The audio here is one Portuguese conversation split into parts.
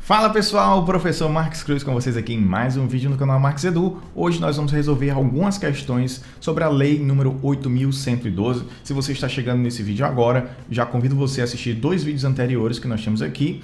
Fala pessoal, o professor Marques Cruz com vocês aqui em mais um vídeo no canal Marques Edu. Hoje nós vamos resolver algumas questões sobre a lei número 8.112. Se você está chegando nesse vídeo agora, já convido você a assistir dois vídeos anteriores que nós temos aqui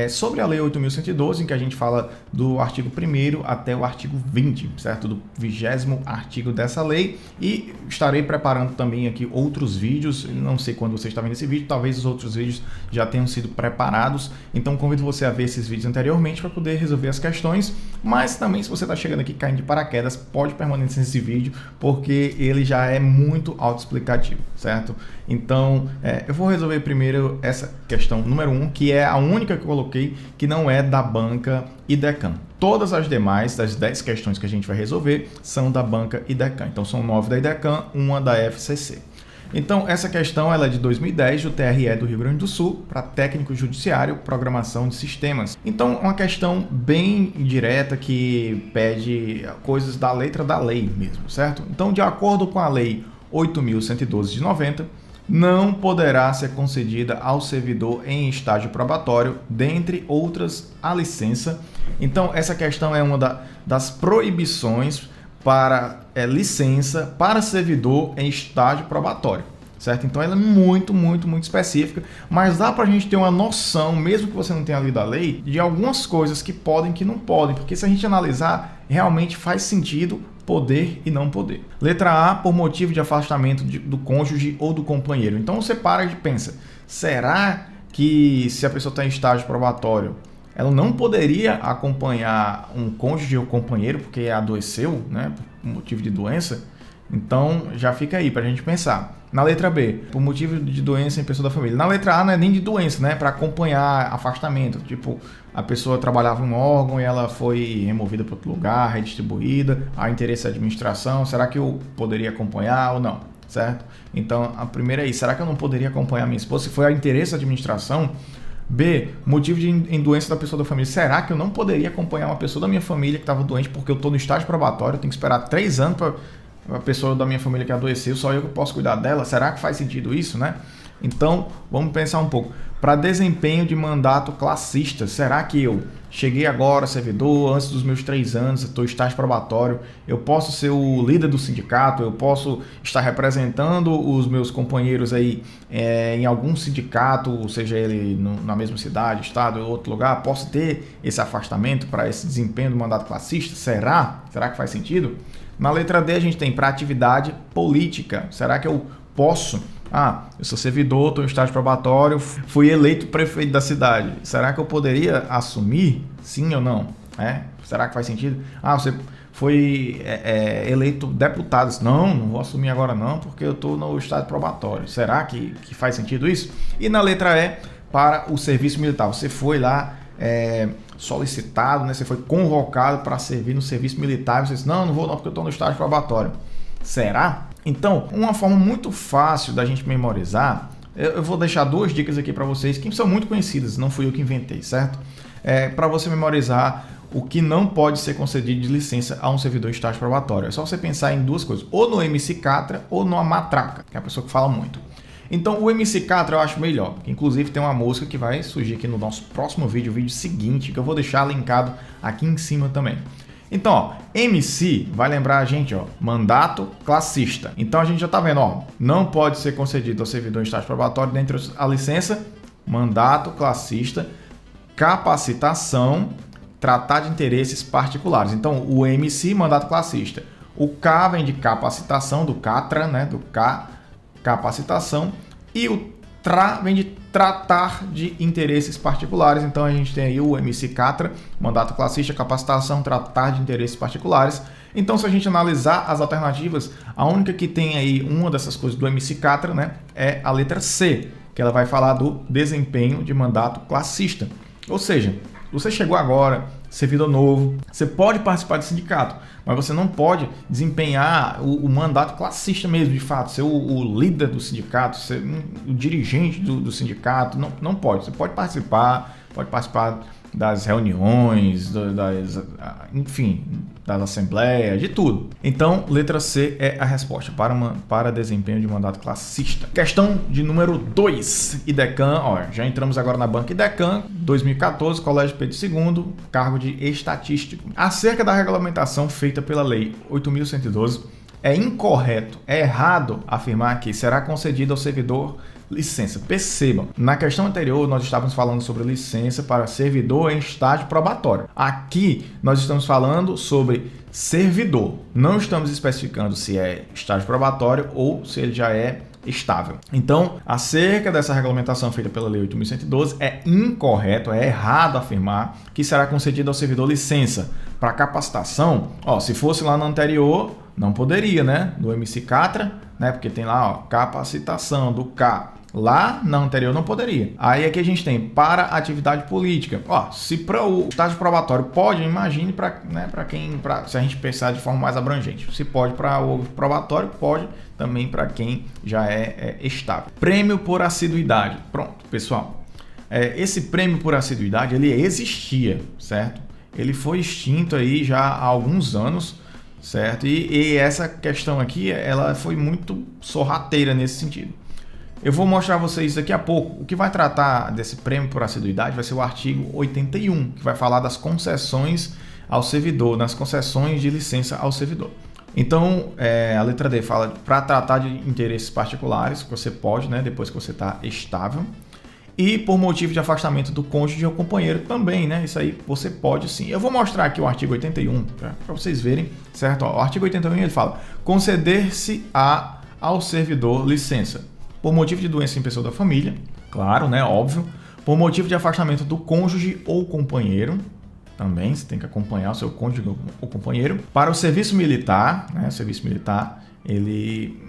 sobre a lei 8.112, em que a gente fala do artigo 1º até o artigo 20, certo? Do 20º artigo dessa lei, e estarei preparando também aqui outros vídeos. Não sei quando você está vendo esse vídeo, talvez os outros vídeos já tenham sido preparados, então convido você a ver esses vídeos anteriormente para poder resolver as questões. Mas também, se você está chegando aqui caindo de paraquedas, pode permanecer nesse vídeo, porque ele já é muito autoexplicativo, certo? Então, eu vou resolver primeiro essa questão número 1, que é a única que eu coloquei que não é da banca e Decam. Todas as demais, das 10 questões que a gente vai resolver, são da banca e Decam. Então, são 9 da Decam, uma da FCC. Então, essa questão ela é de 2010, do TRE do Rio Grande do Sul, para técnico judiciário, programação de sistemas. Então, uma questão bem direta que pede coisas da letra da lei mesmo, certo? Então, de acordo com a lei 8.112 de 90, não poderá ser concedida ao servidor em estágio probatório, dentre outras, a licença. Então, essa questão é uma das proibições para licença para servidor em estágio probatório, certo? Então ela é muito específica, mas dá para a gente ter uma noção, mesmo que você não tenha lido a lei, de algumas coisas que podem, que não podem, porque se a gente analisar, realmente faz sentido poder e não poder. Letra A, por motivo de afastamento do cônjuge ou do companheiro. Então você para e pensa, será que se a pessoa está em estágio probatório, ela não poderia acompanhar um cônjuge ou companheiro porque adoeceu, né, por motivo de doença? Então, já fica aí para a gente pensar. Na letra B, por motivo de doença em pessoa da família. Na letra A não é nem de doença, né, para acompanhar afastamento. Tipo, a pessoa trabalhava em um órgão e ela foi removida para outro lugar, redistribuída, há interesse da administração. Será que eu poderia acompanhar ou não? Certo? Então, a primeira é isso. Será que eu não poderia acompanhar minha esposa se foi a interesse da administração? B, motivo de doença da pessoa da família. Será que eu não poderia acompanhar uma pessoa da minha família que estava doente porque eu estou no estágio probatório, eu tenho que esperar 3 anos para a pessoa da minha família que adoeceu, só eu que posso cuidar dela? Será que faz sentido isso, né? Então, vamos pensar um pouco. Para desempenho de mandato classista, será que eu cheguei agora, servidor, antes dos meus 3 anos, estou em estágio probatório, eu posso ser o líder do sindicato, eu posso estar representando os meus companheiros aí em algum sindicato, seja ele na mesma cidade, estado ou outro lugar, posso ter esse afastamento para esse desempenho do mandato classista? Será? Será que faz sentido? Na letra D a gente tem para atividade política. Será que eu posso? Eu sou servidor, estou em estágio probatório, fui eleito prefeito da cidade. Será que eu poderia assumir? Sim ou não? Será que faz sentido? Você foi eleito deputado. Não vou assumir agora não, porque eu estou no estágio probatório. Será que faz sentido isso? E na letra E, para o serviço militar. Você foi lá solicitado, né? Você foi convocado para servir no serviço militar. Você disse, não vou não, porque eu estou no estágio probatório. Será? Então, uma forma muito fácil da gente memorizar, eu vou deixar 2 dicas aqui para vocês, que são muito conhecidas, não fui eu que inventei, certo? Para você memorizar o que não pode ser concedido de licença a um servidor em estágio probatório. É só você pensar em 2 coisas, ou no MC Catra ou numa matraca, que é a pessoa que fala muito. Então, o MC Catra eu acho melhor, que inclusive tem uma música que vai surgir aqui no nosso próximo vídeo, o vídeo seguinte, que eu vou deixar linkado aqui em cima também. Então, MC vai lembrar a gente, mandato classista. Então a gente já está vendo, não pode ser concedido ao servidor em estágio probatório, dentre a licença, mandato classista, capacitação, tratar de interesses particulares. Então, o MC, mandato classista. O K vem de capacitação, do Catra, né, do K, capacitação, e o TRA vem de tratar de interesses particulares. Então a gente tem aí o MC Catra, mandato classista, capacitação, tratar de interesses particulares. Então, se a gente analisar as alternativas, a única que tem aí uma dessas coisas do MC Catra, né, é a letra C, que ela vai falar do desempenho de mandato classista. Ou seja, você chegou agora, servidor novo, você pode participar do sindicato, mas você não pode desempenhar o mandato classista mesmo, de fato, ser o líder do sindicato, ser o dirigente do sindicato, não pode. Você pode participar das reuniões, enfim, das assembleias, de tudo. Então, letra C é a resposta para desempenho de mandato classista. Questão de número 2. IDECAN, ó, já entramos agora na banca IDECAN, 2014, Colégio Pedro II, cargo de estatístico. Acerca da regulamentação feita pela Lei 8.112, é incorreto, é errado afirmar que será concedido ao servidor licença. Percebam, na questão anterior nós estávamos falando sobre licença para servidor em estágio probatório. Aqui nós estamos falando sobre servidor. Não estamos especificando se é estágio probatório ou se ele já é estável. Então, acerca dessa regulamentação feita pela Lei 8.112, é incorreto, é errado afirmar que será concedido ao servidor licença para capacitação. Ó, se fosse lá no anterior, não poderia, né? Do MC Catra, né? Porque tem lá, ó, capacitação do K. Lá na anterior não poderia. Aí aqui a gente tem para atividade política. Ó, se para o estágio probatório pode, imagine para, né, se a gente pensar de forma mais abrangente. Se pode para o probatório, pode também para quem já é estável. Prêmio por assiduidade. Pronto, pessoal. Esse prêmio por assiduidade, ele existia, certo? Ele foi extinto aí já há alguns anos, certo? E essa questão aqui, ela foi muito sorrateira nesse sentido. Eu vou mostrar a vocês daqui a pouco. O que vai tratar desse prêmio por assiduidade vai ser o artigo 81, que vai falar das concessões ao servidor, das concessões de licença ao servidor. Então, a letra D fala para tratar de interesses particulares, que você pode, né, depois que você está estável. E por motivo de afastamento do cônjuge ou companheiro também, né? Isso aí você pode sim. Eu vou mostrar aqui o artigo 81, para vocês verem, certo? Ó, o artigo 81 ele fala: conceder-se ao servidor licença por motivo de doença em pessoa da família, claro, né, óbvio, por motivo de afastamento do cônjuge ou companheiro, também você tem que acompanhar o seu cônjuge ou companheiro, para o serviço militar, né, o serviço militar,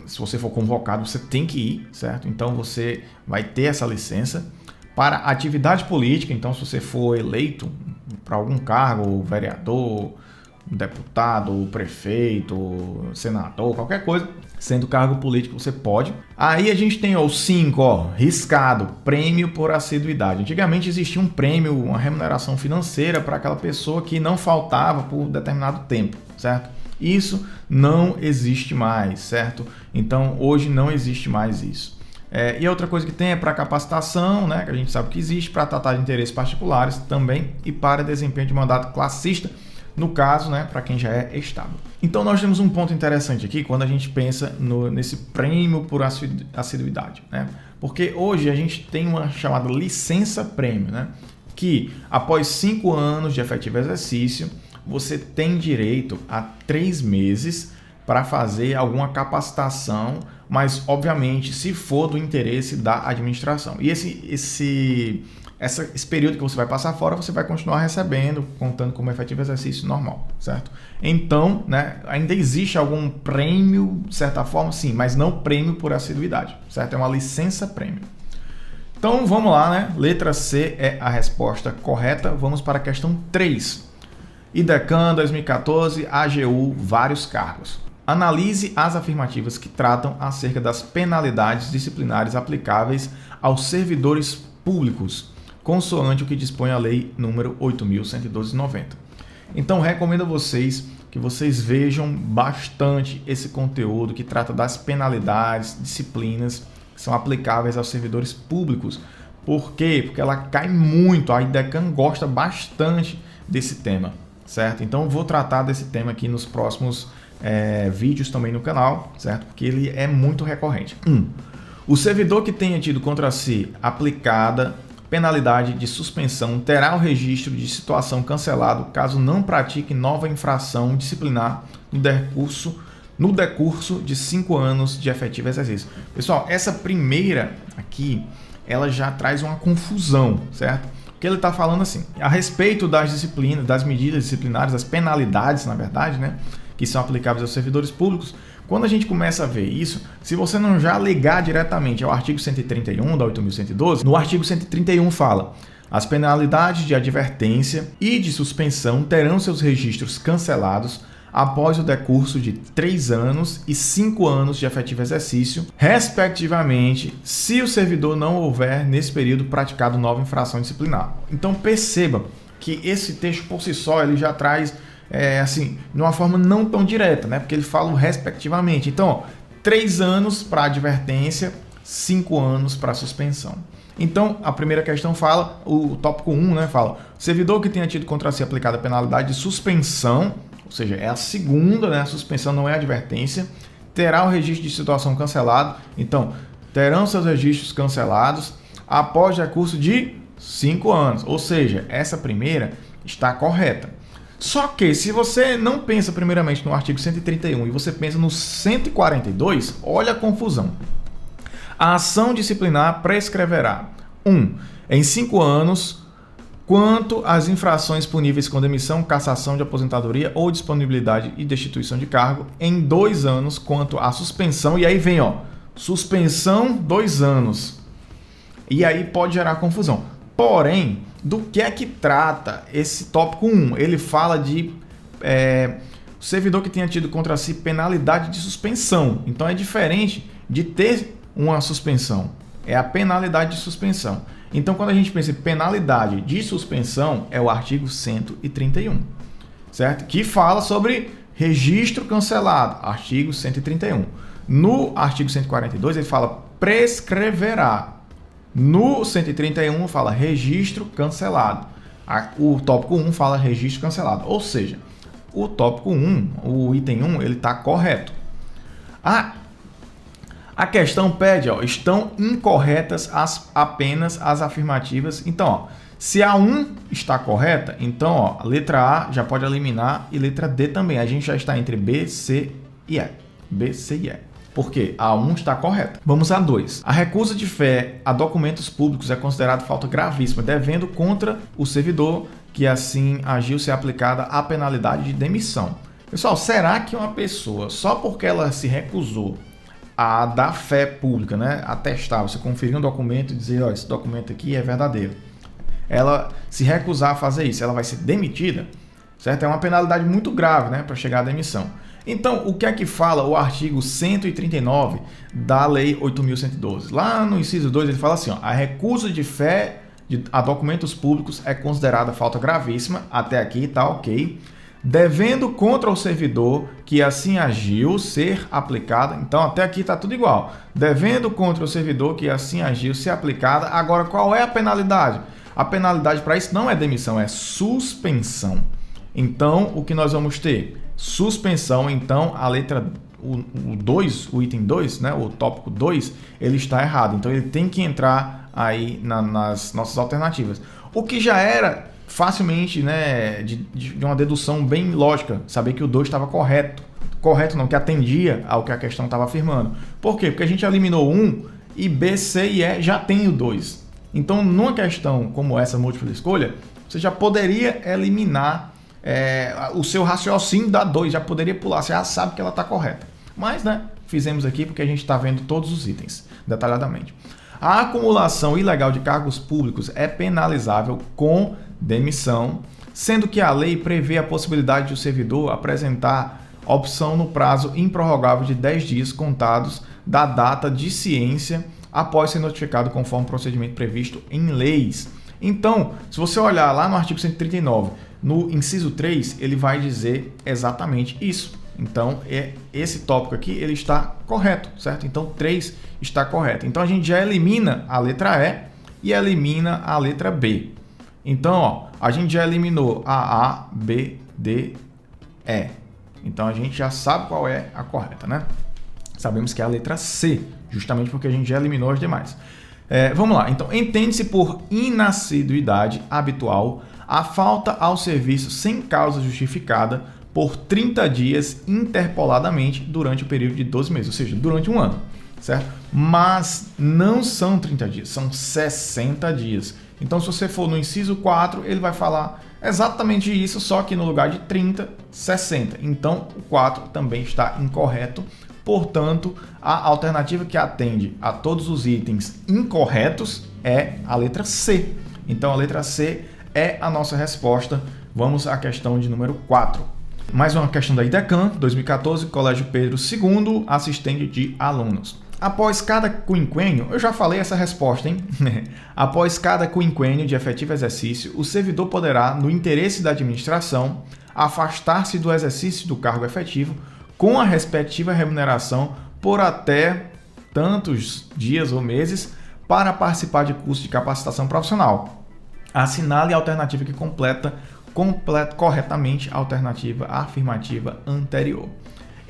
se você for convocado, você tem que ir, certo? Então você vai ter essa licença. Para atividade política, então se você for eleito para algum cargo, vereador, deputado, prefeito, senador, qualquer coisa, sendo cargo político, você pode. Aí a gente tem o 5, ó, riscado, prêmio por assiduidade. Antigamente existia um prêmio, uma remuneração financeira para aquela pessoa que não faltava por determinado tempo, certo? Isso não existe mais, certo? Então hoje não existe mais isso. E outra coisa que tem é para capacitação, né, que a gente sabe que existe, para tratar de interesses particulares também e para desempenho de mandato classista, no caso, né, para quem já é estável. Então nós temos um ponto interessante aqui quando a gente pensa nesse prêmio por assiduidade, né? Porque hoje a gente tem uma chamada licença prêmio, né? Que após 5 anos de efetivo exercício, você tem direito a 3 meses para fazer alguma capacitação, mas obviamente se for do interesse da administração. E esse período que você vai passar fora, você vai continuar recebendo, contando como efetivo exercício normal, certo? Então, né, ainda existe algum prêmio, de certa forma, sim, mas não prêmio por assiduidade, certo? É uma licença prêmio. Então, vamos lá, né? Letra C é a resposta correta. Vamos para a questão 3. IDECAN 2014, AGU, vários cargos. Analise as afirmativas que tratam acerca das penalidades disciplinares aplicáveis aos servidores públicos, consoante o que dispõe a Lei número 8.112/90. Então, recomendo a vocês que vocês vejam bastante esse conteúdo que trata das penalidades, disciplinas que são aplicáveis aos servidores públicos. Por quê? Porque ela cai muito, a IDECAN gosta bastante desse tema, certo? Então, vou tratar desse tema aqui nos próximos vídeos também no canal, certo? Porque ele é muito recorrente. 1. O servidor que tenha tido contra si aplicada penalidade de suspensão terá o registro de situação cancelado caso não pratique nova infração disciplinar no decurso de 5 anos de efetivo exercício. Pessoal, essa primeira aqui, ela já traz uma confusão, certo? Porque ele está falando assim, a respeito das disciplinas, das medidas disciplinares, das penalidades, na verdade, né, que são aplicáveis aos servidores públicos. Quando a gente começa a ver isso, se você não já ligar diretamente ao artigo 131 da 8.112, no artigo 131 fala: as penalidades de advertência e de suspensão terão seus registros cancelados após o decurso de 3 anos e 5 anos de efetivo exercício, respectivamente, se o servidor não houver, nesse período, praticado nova infração disciplinar. Então perceba que esse texto por si só ele já traz assim, de uma forma não tão direta, né? Porque ele fala respectivamente. Então, ó, 3 anos para advertência, 5 anos para suspensão. Então, a primeira questão fala, o tópico 1, né, fala, servidor que tenha tido contra si aplicada a penalidade de suspensão, ou seja, é a segunda, né, a suspensão não é advertência, terá o registro de situação cancelado. Então, terão seus registros cancelados após recurso de 5 anos, ou seja, essa primeira está correta. Só que se você não pensa primeiramente no artigo 131 e você pensa no 142, olha a confusão. A ação disciplinar prescreverá 1. Em 5 anos, quanto às infrações puníveis com demissão, cassação de aposentadoria ou disponibilidade e destituição de cargo. Em 2 anos, quanto à suspensão. E aí vem, ó, suspensão 2 anos. E aí pode gerar confusão. Porém, do que é que trata esse tópico 1? Ele fala de servidor que tenha tido contra si penalidade de suspensão. Então é diferente de ter uma suspensão. É a penalidade de suspensão. Então, quando a gente pensa em penalidade de suspensão, é o artigo 131, certo? Que fala sobre registro cancelado, artigo 131. No artigo 142, ele fala prescreverá. No 131, fala registro cancelado. O tópico 1 fala registro cancelado. Ou seja, o tópico 1, o item 1, ele está correto. A questão pede, ó, estão incorretas apenas as afirmativas. Então, ó, se a 1 está correta, então, ó, a letra A já pode eliminar e letra D também. A gente já está entre B, C e E. B, C e E. Porque a 1 está correta. Vamos a 2. A recusa de fé a documentos públicos é considerada falta gravíssima, devendo contra o servidor que assim agiu ser aplicada a penalidade de demissão. Pessoal, será que uma pessoa, só porque ela se recusou a dar fé pública, né, atestar, você conferir um documento e dizer, ó, esse documento aqui é verdadeiro, ela se recusar a fazer isso, ela vai ser demitida, certo? É uma penalidade muito grave, né, para chegar à demissão. Então, o que é que fala o artigo 139 da Lei 8.112? Lá no inciso 2 ele fala assim, ó, a recusa de fé a documentos públicos é considerada falta gravíssima, até aqui tá ok, devendo contra o servidor que assim agiu ser aplicada. Então, até aqui está tudo igual. Devendo contra o servidor que assim agiu ser aplicada. Agora, qual é a penalidade? A penalidade para isso não é demissão, é suspensão. Então, o que nós vamos ter? Suspensão. Então, a letra o 2, o item 2, né, o tópico 2, ele está errado. Então, ele tem que entrar aí nas nossas alternativas. O que já era facilmente, né, de uma dedução bem lógica, saber que o 2 estava correto. Correto não, que atendia ao que a questão estava afirmando. Por quê? Porque a gente eliminou 1 e B, C e E já tem o 2. Então, numa questão como essa múltipla escolha, você já poderia eliminar o seu raciocínio da 2, já poderia pular, você já sabe que ela está correta. Mas, né, fizemos aqui porque a gente está vendo todos os itens detalhadamente. A acumulação ilegal de cargos públicos é penalizável com demissão, sendo que a lei prevê a possibilidade de o servidor apresentar opção no prazo improrrogável de 10 dias contados da data de ciência após ser notificado conforme o procedimento previsto em leis. Então, se você olhar lá no artigo 139, no inciso 3, ele vai dizer exatamente isso. Então, esse tópico aqui, ele está correto, certo? Então, 3 está correto. Então, a gente já elimina a letra E e elimina a letra B. Então, ó, a gente já eliminou a B, D, E. Então, a gente já sabe qual é a correta, né? Sabemos que é a letra C, justamente porque a gente já eliminou as demais. Vamos lá. Então, entende-se por inassiduidade habitual a falta ao serviço sem causa justificada por 30 dias interpoladamente durante o período de 12 meses, ou seja, durante um ano, certo? Mas não são 30 dias, são 60 dias. Então, se você for no inciso 4, ele vai falar exatamente isso, só que no lugar de 30, 60. Então, o 4 também está incorreto. Portanto, a alternativa que atende a todos os itens incorretos é a letra C. Então, a letra C é a nossa resposta. Vamos à questão de número 4. Mais uma questão da IDECAN, 2014, Colégio Pedro II, assistente de alunos. Após cada quinquênio, eu já falei essa resposta, hein? Após cada quinquênio de efetivo exercício, o servidor poderá, no interesse da administração, afastar-se do exercício do cargo efetivo com a respectiva remuneração por até tantos dias ou meses para participar de curso de capacitação profissional. Assinale a alternativa que completa corretamente a alternativa afirmativa anterior.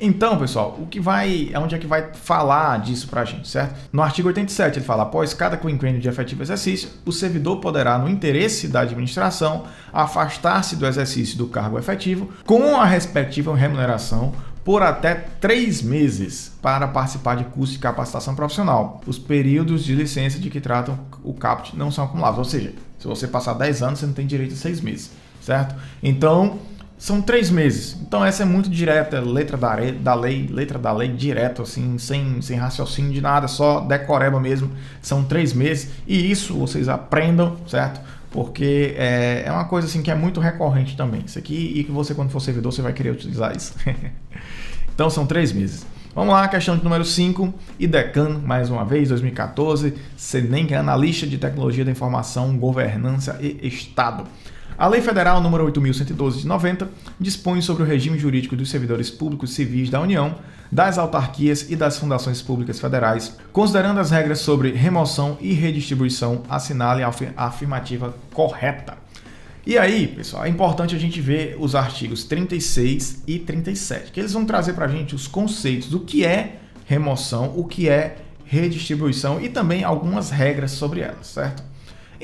Então, pessoal, onde é que vai falar disso pra gente, certo? No artigo 87, ele fala: após cada quinquênio de efetivo exercício, o servidor poderá, no interesse da administração, afastar-se do exercício do cargo efetivo com a respectiva remuneração por até 3 meses para participar de curso de capacitação profissional. Os períodos de licença de que tratam o caput não são acumulados, ou seja, se você passar 10 anos, você não tem direito a 6 meses, certo? Então, são 3 meses. Então, essa é muito direta, letra da lei, direto, assim, sem raciocínio de nada, só decoreba mesmo. São 3 meses e isso vocês aprendam, certo? Porque é uma coisa assim que é muito recorrente também. Isso aqui, e que você, quando for servidor, você vai querer utilizar isso. Então, são 3 meses. Vamos lá, questão de número 5. IDECAN, mais uma vez, 2014. SENEM, Analista de Tecnologia da Informação, Governança e Estado. A Lei Federal nº 8.112 de 90 dispõe sobre o regime jurídico dos servidores públicos civis da União, das autarquias e das fundações públicas federais, considerando as regras sobre remoção e redistribuição. Assinale a afirmativa correta. E aí, pessoal, é importante a gente ver os artigos 36 e 37, que eles vão trazer para a gente os conceitos do que é remoção, o que é redistribuição e também algumas regras sobre elas, certo?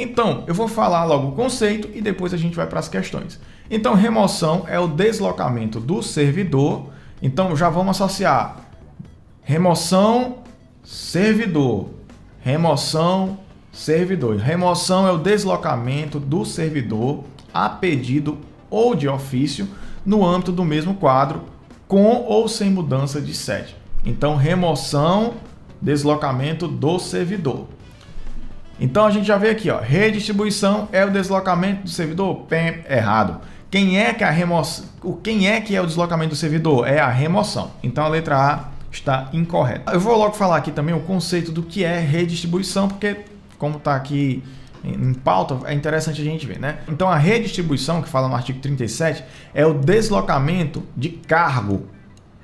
Então, eu vou falar logo o conceito e depois a gente vai para as questões. Então, remoção é o deslocamento do servidor. Então, já vamos associar remoção, servidor. Remoção, servidor. Remoção é o deslocamento do servidor a pedido ou de ofício no âmbito do mesmo quadro, com ou sem mudança de sede. Então, remoção, deslocamento do servidor. Então a gente já vê aqui, ó, redistribuição é o deslocamento do servidor? Errado. Quem é que é o deslocamento do servidor? É a remoção. Então a letra A está incorreta. Eu vou logo falar aqui também o conceito do que é redistribuição, porque como está aqui em pauta, é interessante a gente ver, né? Então a redistribuição, que fala no artigo 37, é o deslocamento de cargo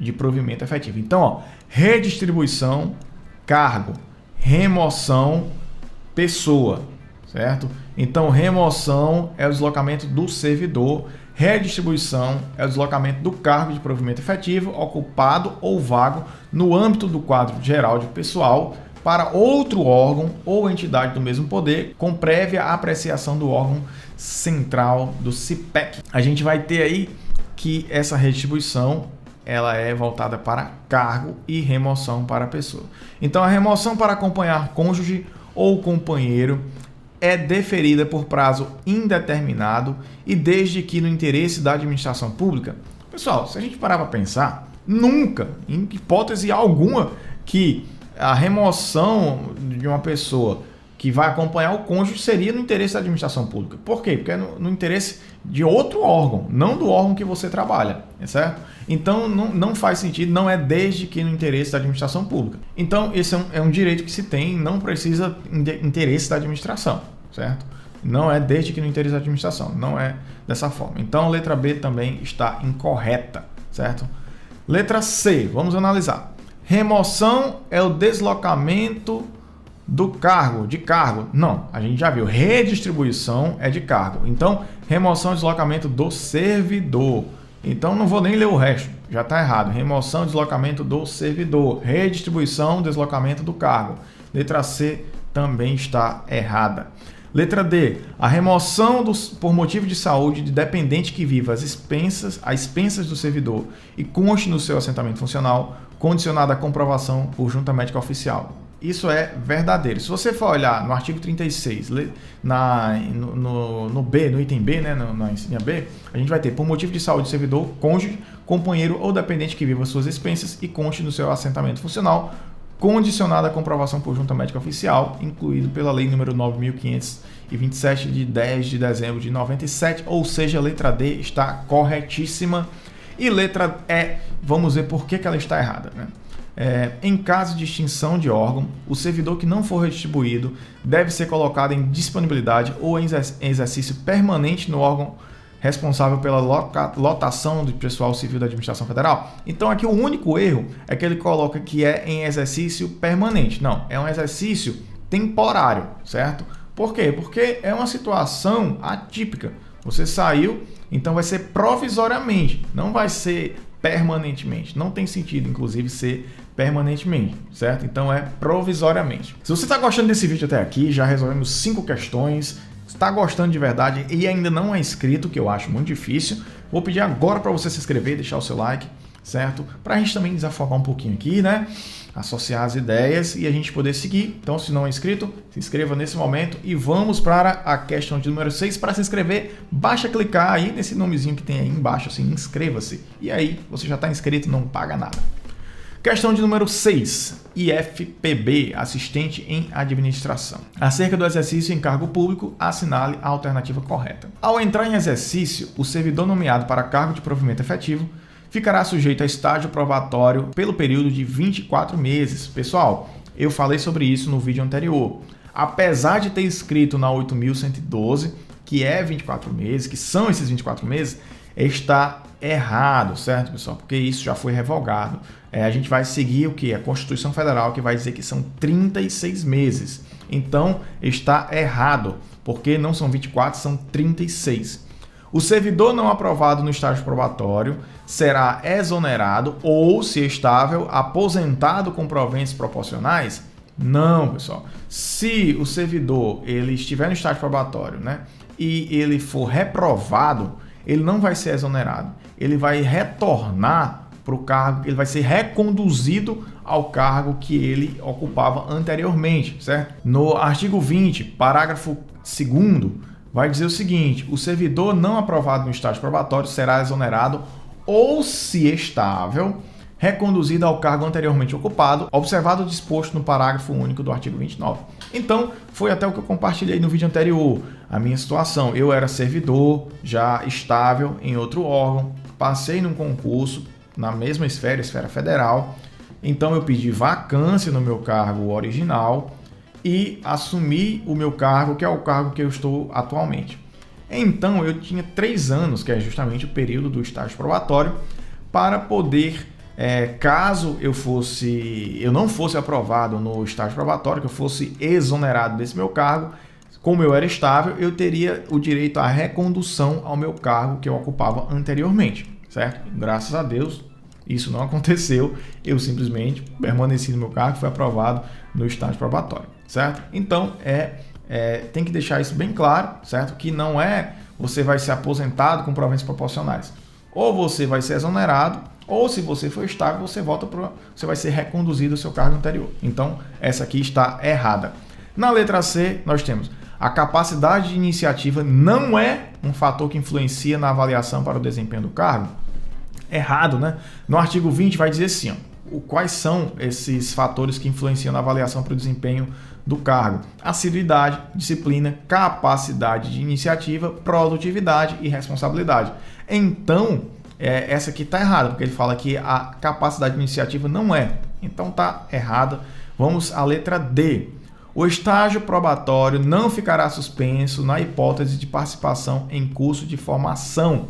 de provimento efetivo. Então, ó, redistribuição, cargo, remoção, pessoa, certo? Então, remoção é o deslocamento do servidor, redistribuição é o deslocamento do cargo de provimento efetivo, ocupado ou vago no âmbito do quadro geral de pessoal para outro órgão ou entidade do mesmo poder, com prévia apreciação do órgão central do CIPEC. A gente vai ter aí que essa redistribuição ela é voltada para cargo e remoção para pessoa. Então, a remoção para acompanhar cônjuge ou companheiro é deferida por prazo indeterminado e desde que no interesse da administração pública. Pessoal, se a gente parar para pensar, nunca, em hipótese alguma, que a remoção de uma pessoa que vai acompanhar o cônjuge seria no interesse da administração pública. Por quê? Porque é no interesse de outro órgão, não do órgão que você trabalha, certo? Então não faz sentido, não é desde que no interesse da administração pública. Então esse é um direito que se tem, não precisa interesse da administração, certo? Não é desde que no interesse da administração, não é dessa forma. Então a letra B também está incorreta, certo? Letra C, vamos analisar. Remoção é o deslocamento do cargo, de cargo. Não, a gente já viu. Redistribuição é de cargo. Então, remoção é deslocamento do servidor. Então, não vou nem ler o resto. Já está errado. Remoção, deslocamento do servidor. Redistribuição, deslocamento do cargo. Letra C também está errada. Letra D. A remoção por motivo de saúde de dependente que viva às expensas do servidor e conste no seu assentamento funcional, condicionada à comprovação por junta médica oficial. Isso é verdadeiro. Se você for olhar no artigo 36, no B, no item B, né, na insígnia B, a gente vai ter, por motivo de saúde do servidor, cônjuge, companheiro ou dependente que viva às suas expensas e conste no seu assentamento funcional, condicionada à comprovação por junta médica oficial, incluído pela Lei nº 9.527, de 10 de dezembro de 97, ou seja, a letra D está corretíssima. E letra E, vamos ver por que ela está errada, né? Em caso de extinção de órgão, o servidor que não for redistribuído deve ser colocado em disponibilidade ou em exercício permanente no órgão responsável pela lotação do pessoal civil da administração federal. Então aqui o único erro é que ele coloca que é em exercício permanente. Não, é um exercício temporário, certo? Por quê? Porque é uma situação atípica. Você saiu, então vai ser provisoriamente, não vai ser permanentemente. Não tem sentido, inclusive, ser permanentemente, certo? Então é provisoriamente. Se você está gostando desse vídeo até aqui, já resolvemos 5 questões. Está gostando de verdade e ainda não é inscrito, que eu acho muito difícil, vou pedir agora para você se inscrever e deixar o seu like, certo? Para a gente também desafogar um pouquinho aqui, né? Associar as ideias e a gente poder seguir. Então, se não é inscrito, se inscreva nesse momento e vamos para a questão de número 6. Para se inscrever, basta clicar aí nesse nomezinho que tem aí embaixo, assim, inscreva-se. E aí, você já está inscrito, não paga nada. Questão de número 6, IFPB, assistente em administração. Acerca do exercício em cargo público, assinale a alternativa correta. Ao entrar em exercício, o servidor nomeado para cargo de provimento efetivo ficará sujeito a estágio probatório pelo período de 24 meses. Pessoal, eu falei sobre isso no vídeo anterior. Apesar de ter escrito na 8.112 que é 24 meses, que são esses 24 meses, está errado, certo, pessoal? Porque isso já foi revogado. A gente vai seguir o que? A Constituição Federal, que vai dizer que são 36 meses. Então, está errado, porque não são 24, são 36. O servidor não aprovado no estágio probatório será exonerado ou, se estável, aposentado com proventos proporcionais? Não, pessoal. Se o servidor ele estiver no estágio probatório, né, e ele for reprovado, ele não vai ser exonerado. Ele vai retornar para o cargo, ele vai ser reconduzido ao cargo que ele ocupava anteriormente, certo? No artigo 20, parágrafo 2º, vai dizer o seguinte: o servidor não aprovado no estágio probatório será exonerado ou, se estável, reconduzido ao cargo anteriormente ocupado, observado o disposto no parágrafo único do artigo 29. Então, foi até o que eu compartilhei no vídeo anterior. A minha situação, eu era servidor, já estável em outro órgão, passei num concurso na mesma esfera federal, então eu pedi vacância no meu cargo original e assumi o meu cargo, que é o cargo que eu estou atualmente. Então, eu tinha 3 anos, que é justamente o período do estágio probatório, para poder, caso eu não fosse aprovado no estágio probatório, que eu fosse exonerado desse meu cargo, como eu era estável, eu teria o direito à recondução ao meu cargo que eu ocupava anteriormente, certo? Graças a Deus, isso não aconteceu, eu simplesmente permaneci no meu cargo, fui aprovado no estágio probatório, certo? Então, tem que deixar isso bem claro, certo? Que não você vai ser aposentado com proventos proporcionais. Ou você vai ser exonerado, ou se você for estável, você vai ser reconduzido ao seu cargo anterior. Então, essa aqui está errada. Na letra C, nós temos: a capacidade de iniciativa não é um fator que influencia na avaliação para o desempenho do cargo? Errado, né? No artigo 20 vai dizer assim, ó, quais são esses fatores que influenciam na avaliação para o desempenho do cargo: assiduidade, disciplina, capacidade de iniciativa, produtividade e responsabilidade. Então, essa aqui está errada, porque ele fala que a capacidade de iniciativa não é. Então está errada. Vamos à letra D. O estágio probatório não ficará suspenso na hipótese de participação em curso de formação.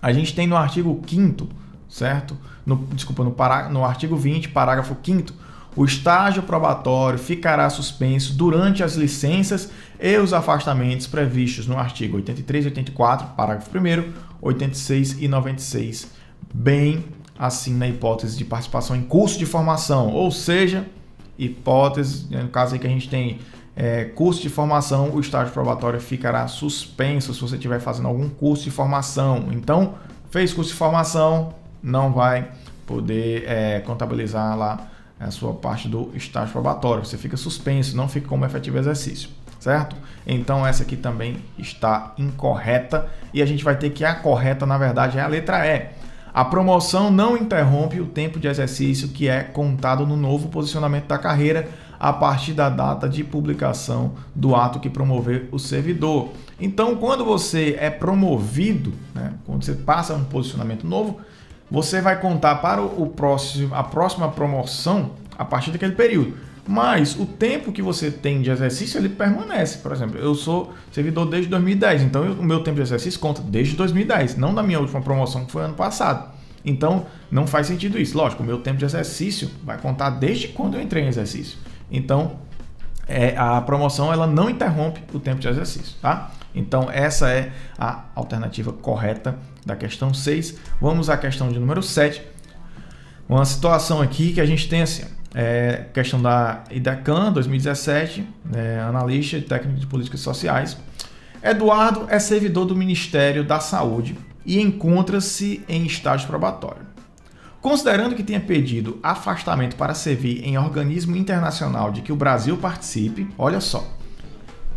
A gente tem no artigo 5º, certo? No artigo 20, parágrafo 5º, o estágio probatório ficará suspenso durante as licenças e os afastamentos previstos no artigo 83 e 84, parágrafo 1º, 86 e 96, bem assim na hipótese de participação em curso de formação, ou seja, hipótese, no caso aí que a gente tem curso de formação, o estágio probatório ficará suspenso se você estiver fazendo algum curso de formação. Então, fez curso de formação, não vai poder contabilizar lá a sua parte do estágio probatório. Você fica suspenso, não fica como efetivo exercício, certo? Então, essa aqui também está incorreta e a gente vai ter que a correta, na verdade, é a letra E. A promoção não interrompe o tempo de exercício que é contado no novo posicionamento da carreira a partir da data de publicação do ato que promover o servidor. Então, quando você é promovido, né, quando você passa um posicionamento novo, você vai contar para a próxima promoção a partir daquele período. mas o tempo que você tem de exercício, ele permanece. Por exemplo, eu sou servidor desde 2010, então o meu tempo de exercício conta desde 2010, não da minha última promoção, que foi ano passado. Então, não faz sentido isso. Lógico, o meu tempo de exercício vai contar desde quando eu entrei em exercício. Então, a promoção ela não interrompe o tempo de exercício, tá? Então, essa é a alternativa correta da questão 6. Vamos à questão de número 7. Uma situação aqui que a gente tem assim, questão da IDECAN 2017, analista e técnico de políticas sociais. Eduardo é servidor do Ministério da Saúde e encontra-se em estágio probatório. Considerando que tenha pedido afastamento para servir em organismo internacional de que o Brasil participe, olha só,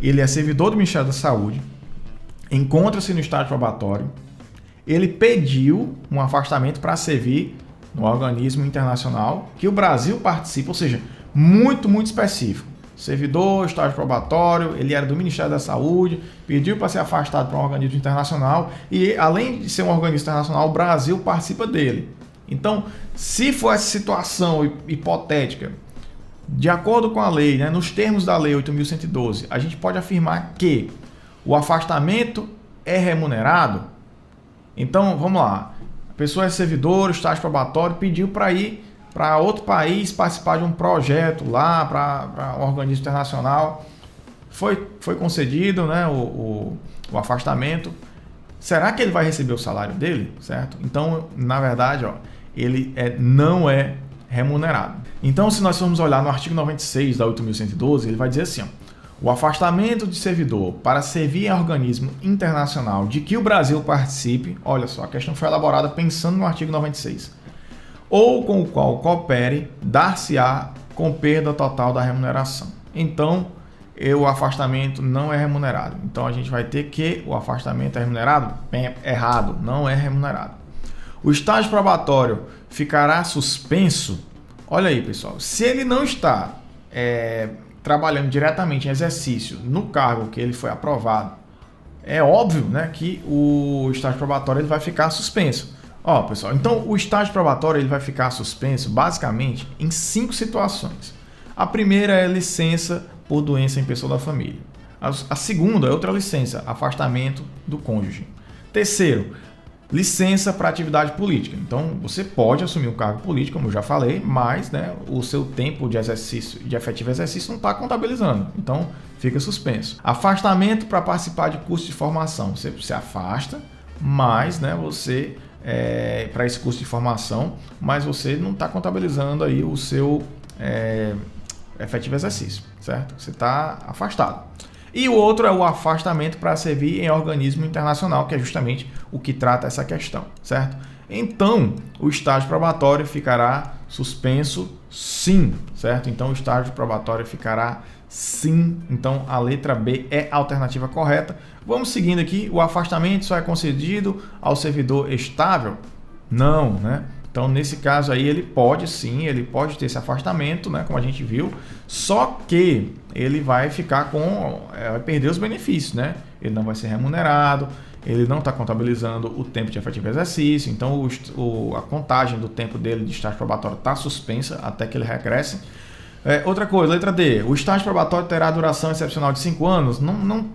ele é servidor do Ministério da Saúde, encontra-se no estágio probatório, ele pediu um afastamento para servir no organismo internacional que o Brasil participa, ou seja, muito específico. Servidor, estágio probatório, ele era do Ministério da Saúde, pediu para ser afastado para um organismo internacional e, além de ser um organismo internacional, o Brasil participa dele. Então, se for essa situação hipotética, de acordo com a lei, né, nos termos da Lei 8.112, a gente pode afirmar que o afastamento é remunerado. Então, vamos lá. A pessoa é servidor, estágio probatório, pediu para ir para outro país participar de um projeto lá, para um organismo internacional. Foi concedido, né, o afastamento. Será que ele vai receber o salário dele? Certo? Então, na verdade, ele não é remunerado. Então, se nós formos olhar no artigo 96 da 8.112, ele vai dizer assim, o afastamento de servidor para servir em organismo internacional de que o Brasil participe, olha só, a questão foi elaborada pensando no artigo 96, ou com o qual coopere, dar-se-á com perda total da remuneração. Então, o afastamento não é remunerado. Então, a gente vai ter que o afastamento é remunerado? Errado, não é remunerado. O estágio probatório ficará suspenso. Olha aí, pessoal, se ele não está trabalhando diretamente em exercício no cargo que ele foi aprovado, é óbvio, né, que o estágio probatório ele vai ficar suspenso. Ó, pessoal, então o estágio probatório ele vai ficar suspenso basicamente em 5 situações. A primeira é licença por doença em pessoa da família. A segunda é outra licença, afastamento do cônjuge. Terceiro, licença para atividade política. Então, você pode assumir um cargo político, como eu já falei, mas, né, o seu tempo de exercício, de efetivo exercício, não está contabilizando. Então, fica suspenso. Afastamento para participar de curso de formação. Você se afasta, mas, né, você para esse curso de formação, mas você não está contabilizando aí o seu efetivo exercício, certo? Você está afastado. E o outro é o afastamento para servir em organismo internacional, que é justamente o que trata essa questão, certo? Então, o estágio probatório ficará suspenso sim, certo? Então, o estágio probatório ficará sim. Então, a letra B é a alternativa correta. Vamos seguindo aqui. O afastamento só é concedido ao servidor estável? Não, né? Então, nesse caso aí, ele pode sim, ele pode ter esse afastamento, né, como a gente viu, só que ele vai ficar vai perder os benefícios, né? Ele não vai ser remunerado, ele não está contabilizando o tempo de efetivo exercício, então a contagem do tempo dele de estágio probatório está suspensa até que ele regresse. Outra coisa, letra D, o estágio probatório terá duração excepcional de 5 anos?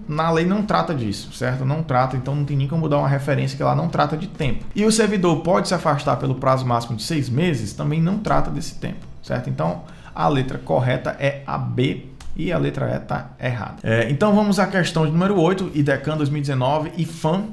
Na lei não trata disso, certo? Não trata, então não tem nem como dar uma referência que ela não trata de tempo. E o servidor pode se afastar pelo prazo máximo de 6 meses? Também não trata desse tempo, certo? Então, a letra correta é a B e a letra E está errada. Então, vamos à questão de número 8, IDECAN 2019, IFAM,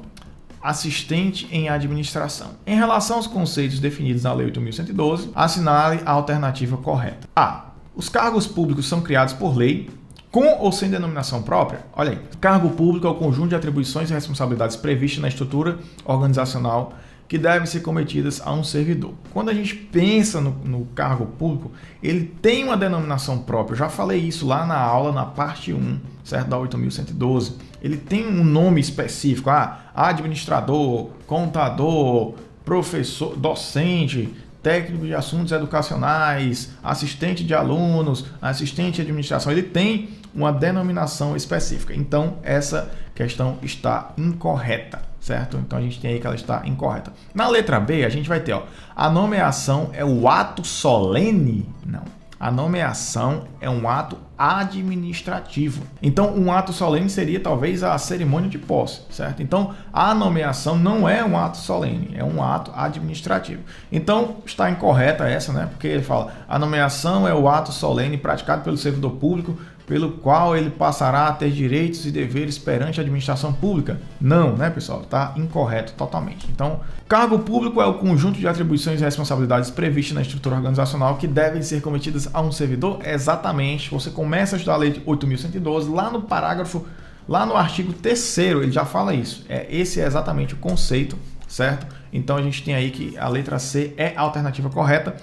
assistente em administração. Em relação aos conceitos definidos na Lei 8.112, assinale a alternativa correta. A. Os cargos públicos são criados por lei, com ou sem denominação própria? Olha aí. Cargo público é o conjunto de atribuições e responsabilidades previstas na estrutura organizacional que devem ser cometidas a um servidor. Quando a gente pensa no cargo público, ele tem uma denominação própria. Eu já falei isso lá na aula, na parte 1, certo? Da 8.112. Ele tem um nome específico. Administrador, contador, professor, docente, técnico de assuntos educacionais, assistente de alunos, assistente de administração. Ele tem uma denominação específica. Então, essa questão está incorreta, certo? Então, a gente tem aí que ela está incorreta. Na letra B, a gente vai ter, a nomeação é o ato solene? Não. A nomeação é um ato administrativo. Então, um ato solene seria talvez a cerimônia de posse, certo? Então, a nomeação não é um ato solene, é um ato administrativo. Então, está incorreta essa, né? Porque ele fala, a nomeação é o ato solene praticado pelo servidor público, pelo qual ele passará a ter direitos e deveres perante a administração pública. Não, né, pessoal? Está incorreto totalmente. Então, cargo público é o conjunto de atribuições e responsabilidades previstas na estrutura organizacional que devem ser cometidas a um servidor. Exatamente. Você começa a estudar a Lei 8.112, lá no parágrafo, lá no artigo 3º, ele já fala isso. Esse é exatamente o conceito, certo? Então, a gente tem aí que a letra C é a alternativa correta.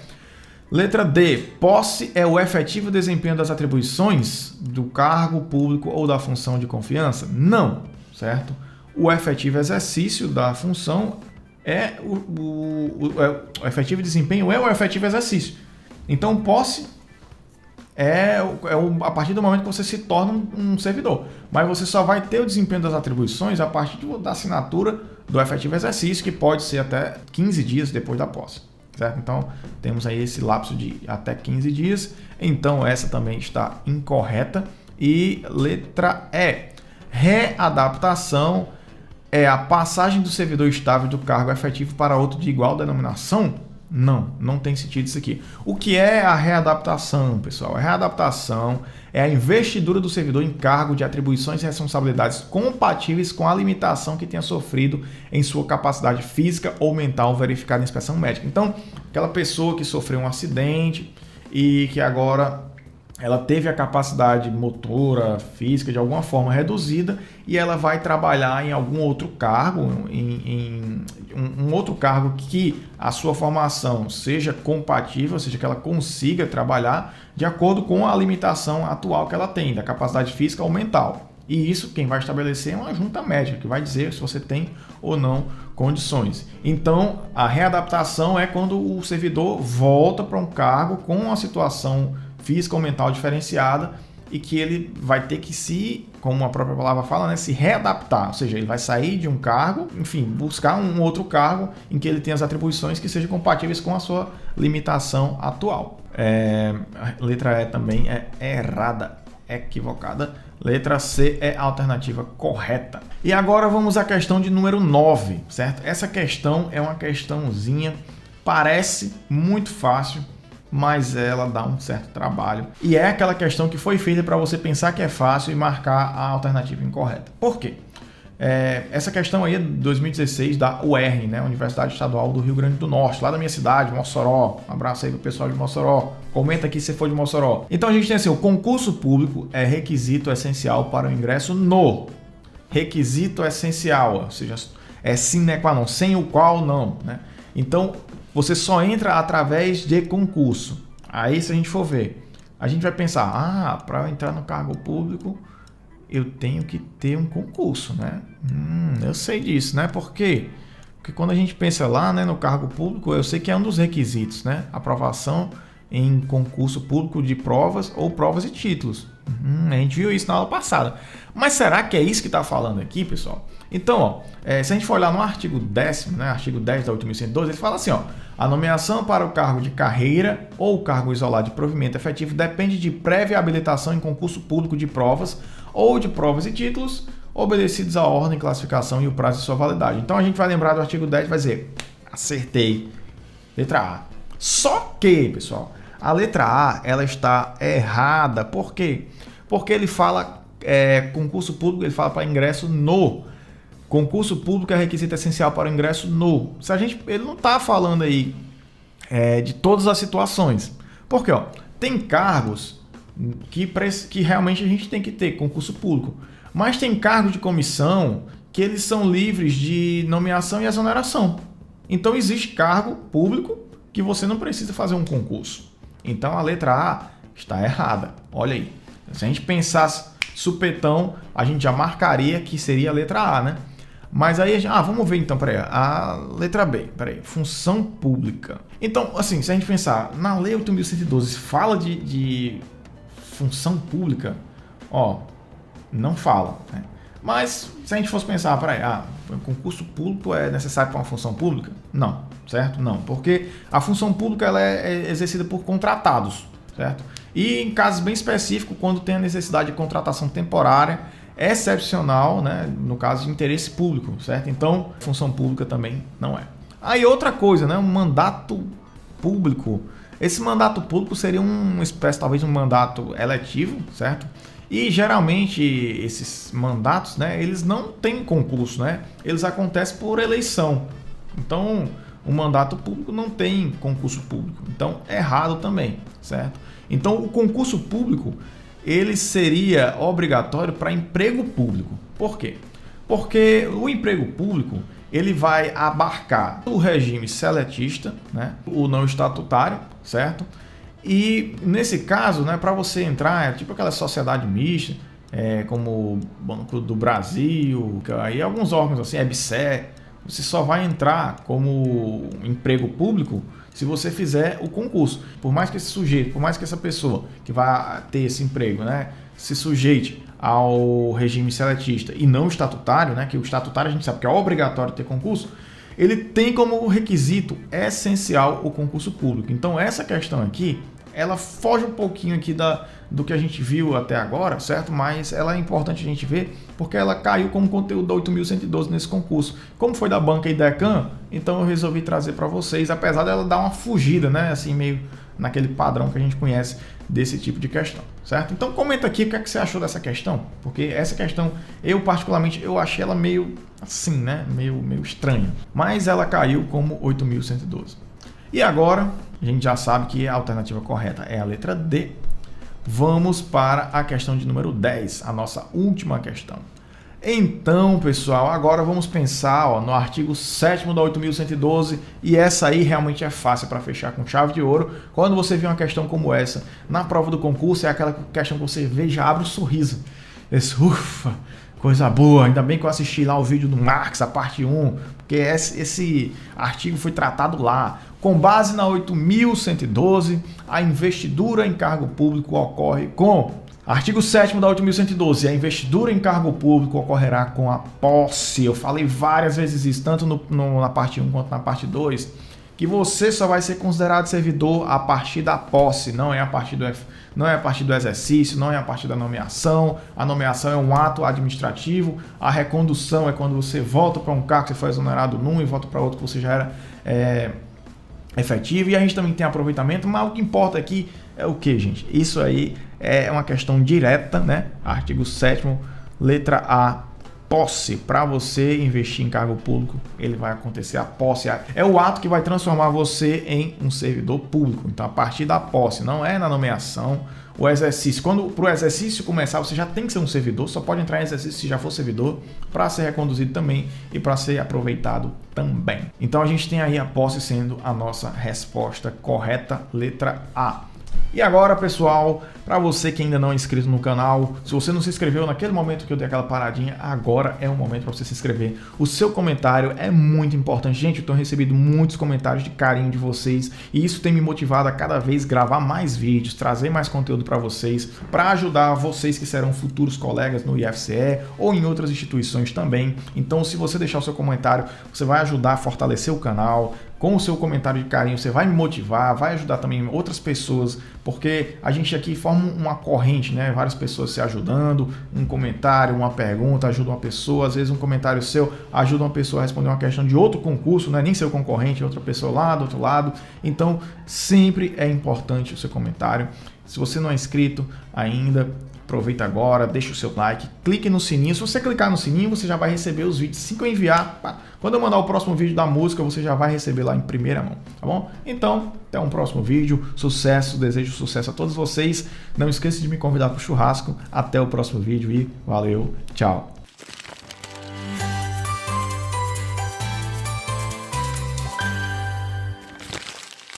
Letra D, posse é o efetivo desempenho das atribuições do cargo público ou da função de confiança? Não, certo? O efetivo exercício da função é o efetivo desempenho é o efetivo exercício. Então, posse a partir do momento que você se torna um servidor. Mas você só vai ter o desempenho das atribuições a partir da assinatura do efetivo exercício, que pode ser até 15 dias depois da posse. Certo? Então, temos aí esse lapso de até 15 dias. Então, essa também está incorreta. E letra E. Readaptação é a passagem do servidor estável do cargo efetivo para outro de igual denominação? Não tem sentido isso aqui. O que é a readaptação, pessoal? A readaptação é a investidura do servidor em cargo de atribuições e responsabilidades compatíveis com a limitação que tenha sofrido em sua capacidade física ou mental verificada em inspeção médica. Então, aquela pessoa que sofreu um acidente e que agora ela teve a capacidade motora, física de alguma forma reduzida e ela vai trabalhar em algum outro cargo, em um outro cargo que a sua formação seja compatível, ou seja, que ela consiga trabalhar de acordo com a limitação atual que ela tem, da capacidade física ou mental. E isso quem vai estabelecer é uma junta médica, que vai dizer se você tem ou não condições. Então, a readaptação é quando o servidor volta para um cargo com uma situação física ou mental diferenciada e que ele vai ter que se, como a própria palavra fala, né, se readaptar, ou seja, ele vai sair de um cargo, enfim, buscar um outro cargo em que ele tenha as atribuições que sejam compatíveis com a sua limitação atual. A letra E também é errada, equivocada. Letra C é a alternativa correta. E agora vamos à questão de número 9, certo? Essa questão é uma questãozinha, parece muito fácil, mas ela dá um certo trabalho. E é aquela questão que foi feita para você pensar que é fácil e marcar a alternativa incorreta. Por quê? Essa questão aí é de 2016 da UERN, né? Universidade Estadual do Rio Grande do Norte, lá da minha cidade, Mossoró. Um abraço aí pro pessoal de Mossoró. Comenta aqui se for de Mossoró. Então a gente tem assim, o concurso público é requisito essencial para o ingresso no. Requisito essencial, ou seja, é sine qua non, sem o qual não, né? Então, você só entra através de concurso. Aí, se a gente for ver, a gente vai pensar, para eu entrar no cargo público, eu tenho que ter um concurso, né? Eu sei disso, né? Por quê? Porque quando a gente pensa lá, né, no cargo público, eu sei que é um dos requisitos, né? Aprovação em concurso público de provas ou provas e títulos. A gente viu isso na aula passada. Mas será que é isso que está falando aqui, pessoal? Então, se a gente for olhar no artigo 10º, né, artigo 10 da 8.112, ele fala assim, a nomeação para o cargo de carreira ou cargo isolado de provimento efetivo depende de prévia habilitação em concurso público de provas ou de provas e títulos, obedecidos à ordem, classificação e o prazo de sua validade. Então, a gente vai lembrar do artigo 10 e vai dizer, acertei, letra A. Só que, pessoal, a letra A ela está errada. Por quê? Porque ele fala, concurso público, ele fala para ingresso no. Concurso público é requisito essencial para o ingresso no. Ele não está falando aí de todas as situações. Porque tem cargos que realmente a gente tem que ter concurso público. Mas tem cargos de comissão que eles são livres de nomeação e exoneração. Então existe cargo público que você não precisa fazer um concurso. Então a letra A está errada. Olha aí. Se a gente pensasse supetão, a gente já marcaria que seria a letra A, né? Mas aí, vamos ver então, peraí, a letra B, função pública. Então, assim, se a gente pensar, na Lei 8.112 fala de função pública, não fala, né? Mas se a gente fosse pensar, concurso público é necessário para uma função pública? Não, certo? Não, porque a função pública ela é exercida por contratados. certo? E em casos bem específicos, quando tem a necessidade de contratação temporária, excepcional, né? No caso de interesse público, certo? Então, função pública também não é. Aí outra coisa, né? Um mandato público. Esse mandato público seria uma espécie, talvez um mandato eletivo, certo? E geralmente esses mandatos, né? Eles não têm concurso, né? Eles acontecem por eleição. Então, o mandato público não tem concurso público. Então, é errado também, certo? Então, o concurso público, ele seria obrigatório para emprego público. Por quê? Porque o emprego público, ele vai abarcar o regime seletista, né? O não estatutário, certo? E nesse caso, né, para você entrar, é tipo aquela sociedade mista, como o Banco do Brasil, aí alguns órgãos assim, EBSER, você só vai entrar como emprego público se você fizer o concurso. Por mais que esse sujeito, por mais que essa pessoa que vai ter esse emprego, né, se sujeite ao regime seletista e não estatutário, né, que o estatutário a gente sabe que é obrigatório ter concurso, ele tem como requisito essencial o concurso público. Então essa questão aqui, ela foge um pouquinho aqui do que a gente viu até agora, certo? Mas ela é importante a gente ver porque ela caiu como conteúdo da 8.112 nesse concurso. Como foi da banca e Decam, então eu resolvi trazer para vocês, apesar dela dar uma fugida, né? Assim, meio naquele padrão que a gente conhece desse tipo de questão, certo? Então comenta aqui o que é que você achou dessa questão, porque essa questão, eu particularmente, eu achei ela meio assim, né? Meio estranha, mas ela caiu como 8.112. E agora, a gente já sabe que a alternativa correta é a letra D. Vamos para a questão de número 10, a nossa última questão. Então, pessoal, agora vamos pensar no artigo 7º da 8.112, e essa aí realmente é fácil para fechar com chave de ouro. Quando você vê uma questão como essa, na prova do concurso, é aquela questão que você vê e já abre um sorriso. Ufa, coisa boa, ainda bem que eu assisti lá o vídeo do Marx, a parte 1, porque esse artigo foi tratado lá. Com base na 8.112, a investidura em cargo público ocorre com... Artigo 7º da 8.112, a investidura em cargo público ocorrerá com a posse. Eu falei várias vezes isso, tanto na parte 1 quanto na parte 2, que você só vai ser considerado servidor a partir da posse, não é a partir do exercício, não é a partir da nomeação. A nomeação é um ato administrativo, a recondução é quando você volta para um cargo que você foi exonerado num e volta para outro que você já era efetivo, e a gente também tem aproveitamento, mas o que importa aqui é o que, gente? Isso aí é uma questão direta, né? Artigo 7º, letra A, posse. Para você investir em cargo público, ele vai acontecer a posse. É o ato que vai transformar você em um servidor público. Então, a partir da posse, não é na nomeação. O exercício, quando para o exercício começar, você já tem que ser um servidor, só pode entrar em exercício se já for servidor, para ser reconduzido também e para ser aproveitado também. Então a gente tem aí a posse sendo a nossa resposta correta, letra A. E agora, pessoal, para você que ainda não é inscrito no canal, se você não se inscreveu naquele momento que eu dei aquela paradinha, agora é o momento para você se inscrever. O seu comentário é muito importante. Gente, eu tenho recebido muitos comentários de carinho de vocês e isso tem me motivado a cada vez gravar mais vídeos, trazer mais conteúdo para vocês, para ajudar vocês que serão futuros colegas no IFCE ou em outras instituições também. Então, se você deixar o seu comentário, você vai ajudar a fortalecer o canal. Com o seu comentário de carinho, você vai me motivar, vai ajudar também outras pessoas, porque a gente aqui forma uma corrente, né? Várias pessoas se ajudando, um comentário, uma pergunta ajuda uma pessoa, às vezes um comentário seu ajuda uma pessoa a responder uma questão de outro concurso, não é nem seu concorrente, é outra pessoa lá do outro lado. Então, sempre é importante o seu comentário. Se você não é inscrito ainda, aproveita agora, deixa o seu like, clique no sininho. Se você clicar no sininho, você já vai receber os vídeos. Assim que eu enviar, quando eu mandar o próximo vídeo da música, você já vai receber lá em primeira mão, tá bom? Então, até um próximo vídeo. Sucesso, desejo sucesso a todos vocês. Não esqueça de me convidar para o churrasco. Até o próximo vídeo e valeu, tchau!